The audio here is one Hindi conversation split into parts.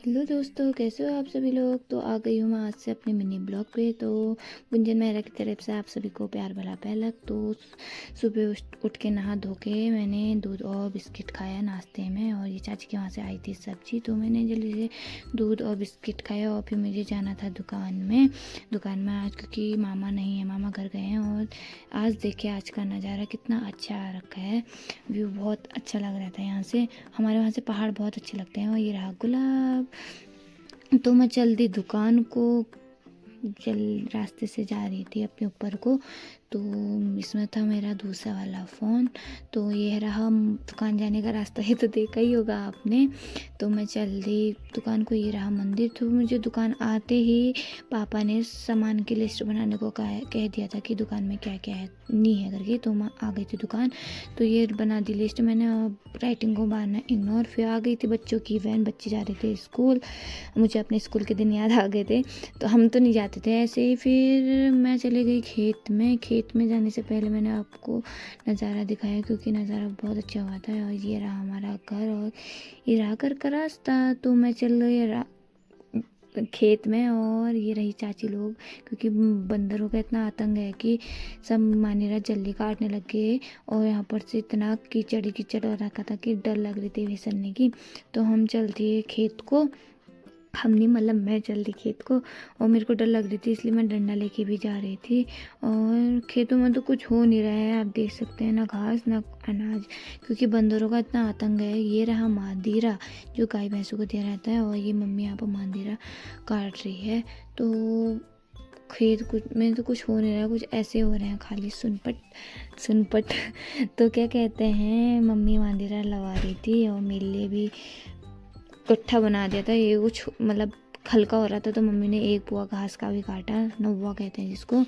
हेलो दोस्तों, कैसे हो आप सभी लोग। तो आ गई हूँ मैं आज से अपने मिनी ब्लॉग पे। तो गुंजन मेहरा की तरफ से आप सभी को प्यार भला पहलक। तो सुबह उठ के नहा धो के मैंने दूध और बिस्किट खाया नाश्ते में, और ये चाची के वहाँ से आई थी सब्जी, तो मैंने जल्दी से दूध और बिस्किट खाया। और फिर मुझे जाना था दुकान में आज, क्योंकि मामा नहीं है, मामा घर गए हैं। और आज देखिए आज का नज़ारा कितना अच्छा आ रखा है, व्यू बहुत अच्छा लग रहा था यहाँ से। हमारे वहाँ से पहाड़ बहुत अच्छे लगते हैं। और ये रहा गुलाब। तो मैं जल्दी दुकान को चल रास्ते से जा रही थी अपने ऊपर को। तो इसमें था मेरा दूसरा वाला फ़ोन। तो ये रहा दुकान जाने का रास्ता, ही तो देखा ही होगा आपने। तो मैं जल्दी दुकान को, ये रहा मंदिर। तो मुझे दुकान आते ही पापा ने सामान की लिस्ट बनाने को कह दिया था कि दुकान में क्या क्या है नहीं है करके। तो मैं आ गई थी दुकान, तो ये बना दी लिस्ट मैंने। राइटिंग को मारना इग्नोर। फिर आ गई थी बच्चों की वैन, बच्चे जा रहे थे स्कूल। मुझे अपने स्कूल के दिन याद आ गए थे, तो हम तो नहीं जाते थे ऐसे ही। फिर मैं चली गई खेत में जाने से पहले मैंने आपको नज़ारा दिखाया, क्योंकि नज़ारा बहुत अच्छा हुआ था। और ये रहा हमारा घर, और ये रहा घर का रास्ता। तो मैं चल गई खेत में, और ये रही चाची लोग, क्योंकि बंदरों का इतना आतंक है कि सब मानेरा जल्दी काटने लग गए। और यहाँ पर से इतना कीचड़ ही कीचड़ हो रखा था कि डर लग रही थी फिसलने की। तो हम चलती है खेत को, हम नहीं मतलब मैं जल्दी खेत को। और मेरे को डर लग रही थी, इसलिए मैं डंडा लेके भी जा रही थी। और खेतों में तो कुछ हो नहीं रहा है, आप देख सकते हैं, ना घास ना अनाज, क्योंकि बंदरों का इतना आतंक है। ये रहा मादीरा जो गाय भैंसों को दिया रहता है, और ये मम्मी यहाँ पर मादीरा काट रही है। तो खेत कुछ में तो कुछ हो नहीं रहा है, कुछ ऐसे हो रहे हैं खाली सुनपट सुनपट तो क्या कहते हैं, मम्मी मादीरा लगा रही थी, और मेरे लिए भी गट्ठा बना दिया था। ये कुछ मतलब हल्का हो रहा था, तो मम्मी ने एक पुआ घास का भी काटा, नौवा कहते हैं जिसको।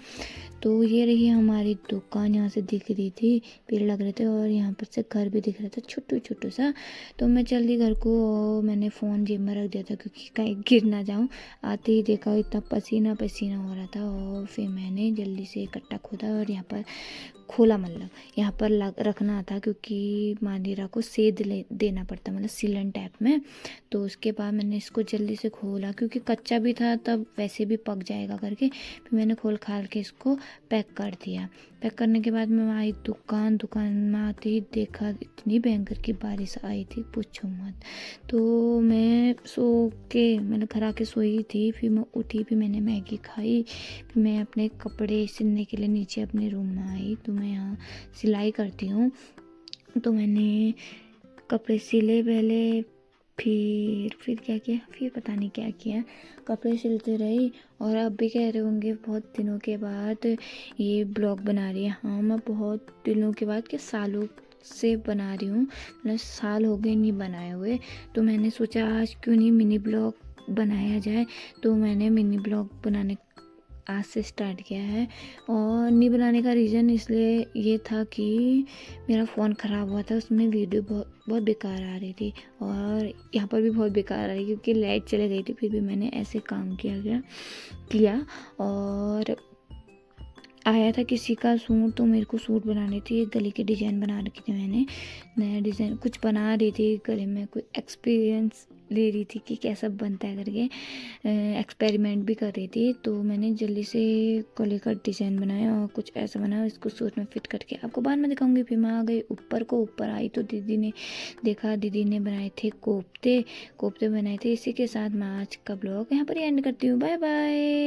तो ये रही हमारी दुकान, यहाँ से दिख रही थी, पेड़ लग रहे थे, और यहाँ पर से घर भी दिख रहा था छोटू छोटू सा। तो मैं जल्दी घर को, और मैंने फ़ोन जेब में रख दिया था क्योंकि कहीं गिर ना जाऊँ। आते ही देखा इतना पसीना पसीना हो रहा था, और फिर मैंने जल्दी से कट्टा खोदा और यहाँ पर खोला, मतलब यहाँ पर रखना था, क्योंकि मांदीरा को सेद देना पड़ता, मतलब सीलन टाइप में। तो उसके बाद मैंने इसको जल्दी से खोला, क्योंकि कच्चा भी था, तब वैसे भी पक जाएगा करके। फिर मैंने खोल खाल के इसको पैक कर दिया। पैक करने के बाद मैं आई दुकान में आते ही देखा इतनी भयंकर की बारिश आई थी, पूछो मत। तो मैं मैंने घर आके सोई थी। फिर मैं उठी, फिर मैंने मैगी खाई, फिर मैं अपने कपड़े सिलने के लिए नीचे अपने रूम में आई। तो मैं यहाँ सिलाई करती हूँ, तो मैंने कपड़े सिले पहले। फिर क्या किया, फिर पता नहीं क्या किया, कपड़े सिलते रही। और अब भी कह रहे होंगे बहुत दिनों के बाद ये ब्लॉग बना रही है। हाँ, मैं बहुत दिनों के बाद, के सालों से बना रही हूँ, मतलब साल हो गए नहीं बनाए हुए। तो मैंने सोचा आज क्यों नहीं मिनी ब्लॉग बनाया जाए। तो मैंने मिनी ब्लॉग बनाने आज से स्टार्ट किया है। और नहीं बनाने का रीज़न इसलिए ये था कि मेरा फ़ोन ख़राब हुआ था, उसमें वीडियो बहुत बेकार आ रही थी, और यहाँ पर भी बहुत बेकार आ रही, क्योंकि लाइट चले गई थी। फिर भी मैंने ऐसे काम किया। और आया था किसी का सूट, तो मेरे को सूट बनानी थी, एक गले की डिज़ाइन बना रखी थी मैंने, नया डिज़ाइन कुछ बना रही थी गले में, कोई एक्सपीरियंस ले रही थी कि कैसा बनता है करके, एक्सपेरिमेंट भी कर रही थी। तो मैंने जल्दी से गले का डिज़ाइन बनाया, और कुछ ऐसा बनाया, इसको सूट में फिट करके आपको बाद में दिखाऊंगी। फिर मैं आ गई ऊपर आई, तो दीदी ने देखा, दीदी ने बनाए थे कोफ्ते बनाए थे। इसी के साथ मैं आज का ब्लॉग यहाँ पर ही एंड करती हूँ। Bye bye.